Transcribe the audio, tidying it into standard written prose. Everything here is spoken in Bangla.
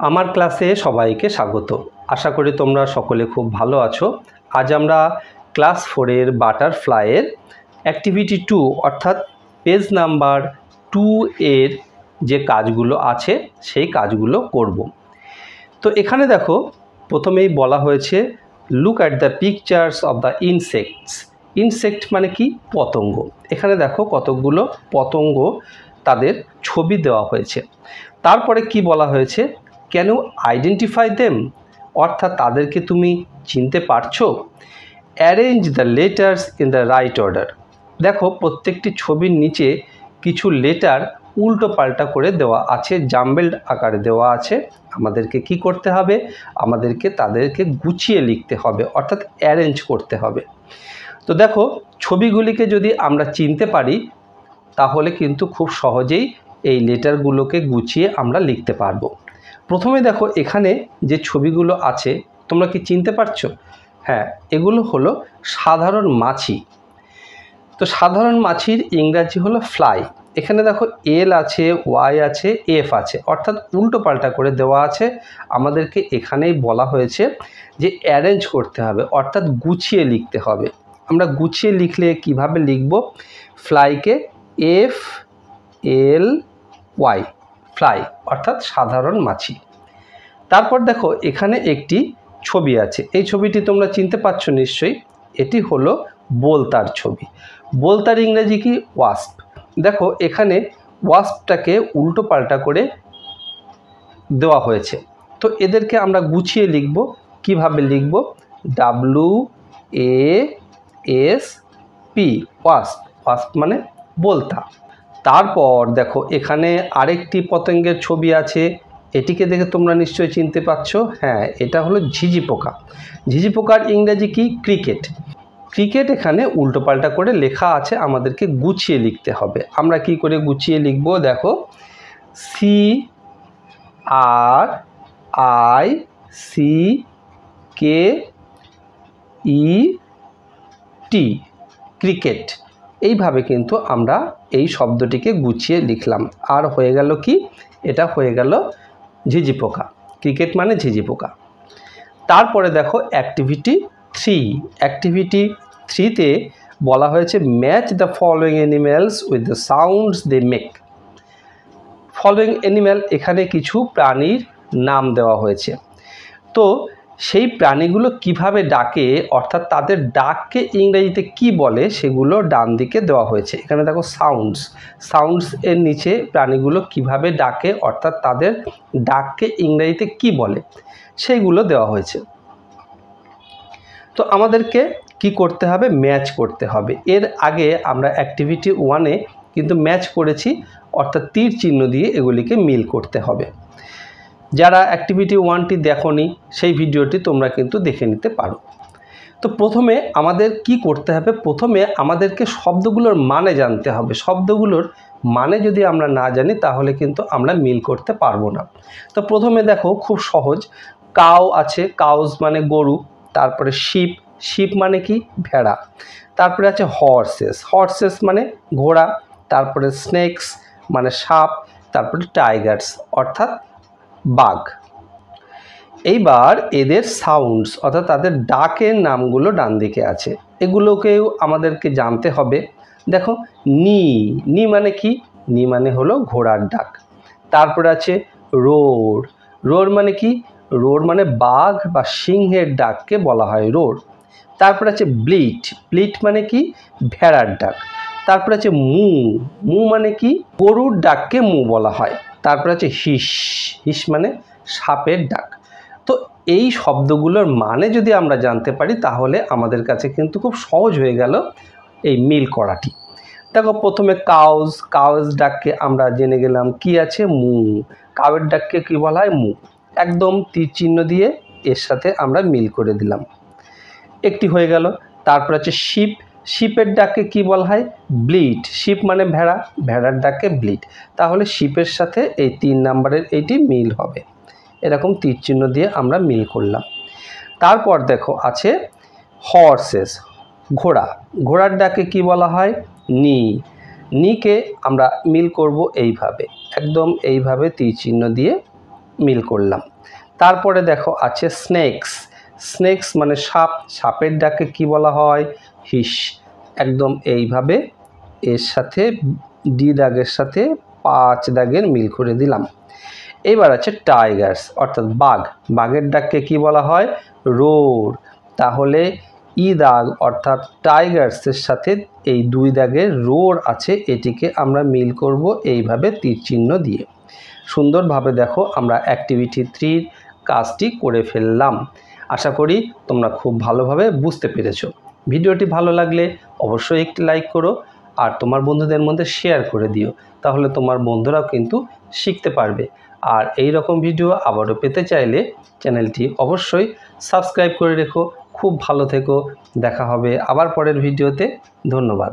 আমার ক্লাসে সবাইকে স্বাগত। আশা করি তোমরা সকলে খুব ভালো আছো। আজ আমরা ক্লাস 4 এর বাটারফ্লাইয়ের অ্যাক্টিভিটি 2 অর্থাৎ পেজ নাম্বার 2 এর যে কাজগুলো আছে সেই কাজগুলো করব। তো এখানে দেখো প্রথমেই বলা হয়েছে look at the pictures of the insects. Insect মানে কি? পতঙ্গ। এখানে দেখো কতকগুলো পতঙ্গ তাদের ছবি দেওয়া হয়েছে। তারপরে কি বলা হয়েছে? ক্যান ইউ আইডেন্টিফাই দেম, অর্থাৎ তাদেরকে তুমি চিনতে পারছো? Arrange the letters in the right order. দেখো প্রত্যেকটি ছবির নিচে কিছু লেটার উল্টো পাল্টা করে দেওয়া আছে, জাম্বেলড আকারে দেওয়া আছে। আমাদেরকে কি করতে হবে? আমাদেরকে তাদেরকে গুছিয়ে লিখতে হবে, অর্থাৎ অ্যারেঞ্জ করতে হবে। তো দেখো ছবিগুলিকে যদি আমরা চিনতে পারি তাহলে কিন্তু খুব সহজেই এই লেটারগুলোকে গুছিয়ে আমরা লিখতে পারবো। প্রথমে দেখো এখানে যে ছবিগুলো আছে তোমরা কি চিনতে পারছো? হ্যাঁ, এগুলো হলো সাধারণ মাছি। তো সাধারণ মাছির ইংরাজি হলো ফ্লাই। এখানে দেখো এল আছে, ওয়াই আছে, এফ আছে, অর্থাৎ উল্টো পাল্টা করে দেওয়া আছে। আমাদেরকে এখানেই বলা হয়েছে যে অ্যারেঞ্জ করতে হবে, অর্থাৎ গুছিয়ে লিখতে হবে। আমরা গুছিয়ে লিখলে কিভাবে লিখব? ফ্লাইকে এফ এল ওয়াই, ফ্লাই অর্থাৎ সাধারণ মাছি। তারপর দেখো এখানে একটি ছবি আছে, এই ছবিটি তোমরা চিনতে পারছো নিশ্চয়ই। এটি হলো বোলতার ছবি। বোলতার ইংরেজি কি? ওয়াস্প। দেখো এখানে ওয়াস্পটাকে উল্টো পাল্টা করে দেওয়া হয়েছে। তো এদেরকে আমরা গুছিয়ে লিখব। কিভাবে লিখব? WASP, wasp. ওয়াস্প মানে বোলতা। তারপর দেখো এখানে আরেকটি পতঙ্গের ছবি আছে, এটিকে দেখে তোমরা নিশ্চয়ই চিনতে পারছো। হ্যাঁ, এটা হলো ঝিঝি পোকা। ঝিঝি পোকার ইংরেজি কি? ক্রিকেট। ক্রিকেট এখানে উল্টোপাল্টা করে লেখা আছে, আমাদেরকে গুছিয়ে লিখতে হবে। আমরা কি করে গুছিয়ে লিখব? দেখো CRICKET, ক্রিকেট। এইভাবে কিন্তু আমরা এই শব্দটিকে গুছিয়ে লিখলাম। আর হয়ে গেল কি? এটা হয়ে গেল ঝিঝি পোকা। ক্রিকেট মানে ঝিঝি পোকা। তারপরে দেখো অ্যাক্টিভিটি 3। অ্যাক্টিভিটি 3তে বলা হয়েছে match the following animals with the sounds they make. Following animal, এখানে কিছু প্রাণীর নাম দেওয়া হয়েছে। তো সেই প্রাণীগুলো কিভাবে ডাকে, অর্থাৎ তাদের ডাককে ইংরেজিতে কি বলে সেগুলো ডান দিকে দেওয়া হয়েছে। এখানে দেখো সাউন্ডস, সাউন্ডস এর নিচে প্রাণীগুলো কিভাবে ডাকে, অর্থাৎ তাদের ডাককে ইংরেজিতে কি বলে সেইগুলো দেওয়া হয়েছে। তো আমাদেরকে কি করতে হবে? ম্যাচ করতে হবে। এর আগে আমরা অ্যাক্টিভিটি 1-এ কিন্তু ম্যাচ করেছি, অর্থাৎ তীর চিহ্ন দিয়ে এগুলিকে মিল করতে হবে। যারা অ্যাক্টিভিটি 1টি দেখোনি সেই ভিডিওটি তোমরা কিন্তু দেখে নিতে পারো। তো প্রথমে আমাদের কি করতে হবে? প্রথমে আমাদেরকে শব্দগুলোর মানে জানতে হবে। শব্দগুলোর মানে যদি আমরা না জানি তাহলে কিন্তু আমরা মিল করতে পারবো না। তো প্রথমে দেখো খুব সহজ, কাউ আছে, কাউজ মানে গরু। তারপরে শিপ, শিপ মানে কি? ভেড়া। তারপরে আছে হর্সেস, হর্সেস মানে ঘোড়া। তারপরে স্নেকস মানে সাপ। তারপরে টাইগার্স অর্থাৎ বাঘ। এইবার এদের সাউন্ডস অর্থাৎ তাদের ডাকের নামগুলো ডান দিকে আছে, এগুলোকেও আমাদেরকে জানতে হবে। দেখো নি, নি মানে কি? নি মানে হলো ঘোড়ার ডাক। তারপরে আছে রোর, রোর মানে কি? রোর মানে বাঘ বা সিংহের ডাককে বলা হয় রোর। তারপরে আছে ব্লিট, ব্লিট মানে কি? ভেড়ার ডাক। তারপরে আছে মু, মু মানে কি? গরুর ডাককে মু বলা হয়। তারপরে আছে হিস, হিস মানে সাপের ডাক। তো এই শব্দগুলোর মানে যদি আমরা জানতে পারি তাহলে আমাদের কাছে কিন্তু খুব সহজ হয়ে গেল এই মিল করাটি। দেখো প্রথমে কাউজ, কাউজ ডাককে আমরা জেনে গেলাম কি আছে? মু। কাউয়ের ডাককে কি বলা হয়? মু। একদম তীর চিহ্ন দিয়ে এর সাথে আমরা মিল করে দিলাম, একটি হয়ে গেল। তারপর আছে শিপ, শিপের ডাককে কি বলা হয়? ব্লিট। শিপ মানে ভেড়া, ভেড়ার ডাককে ব্লিট। তাহলে শিপের সাথে এই 3 নাম্বারের এইটি মিল হবে। এরকম তীর চিহ্ন দিয়ে আমরা মিল করলাম। তারপর দেখো আছে হর্সেস, ঘোড়া। ঘোড়ার ডাকে কি বলা হয়? নি। নিকে আমরা মিল করব এইভাবে, একদম এইভাবে তীর চিহ্ন দিয়ে মিল করলাম। তারপরে দেখো আছে স্নেকস। স্নেকস মানে সাপ, সাপের ডাকে কি বলা হয়? হিস। একদম এইভাবে এর সাথে ডি দাগের সাথে 5 দাগের মিল করে দিলাম। এবার আছে টাইগার্স অর্থাৎ বাঘ, বাঘের ডাককে কি বলা হয়? রোর। তাহলে ই দাগ অর্থাৎ টাইগার্সের সাথে এই 2 দাগের রোর আছে, এটিকে আমরা মিল করব এইভাবে তীর চিহ্ন দিয়ে। সুন্দরভাবে দেখো আমরা অ্যাক্টিভিটি 3 কাজটি করে ফেললাম। আশা করি তোমরা খুব ভালোভাবে বুঝতে পেরেছো। ভিডিওটি ভালো লাগলে অবশ্যই একটি লাইক করো আর তোমার বন্ধুদের মধ্যে শেয়ার করে দিও, তাহলে তোমার বন্ধুরাও কিন্তু শিখতে পারবে। আর এই রকম ভিডিও আবারও পেতে চাইলে চ্যানেলটি অবশ্যই সাবস্ক্রাইব করে রেখো। খুব ভালো থেকো, দেখা হবে আবার পরের ভিডিওতে। ধন্যবাদ।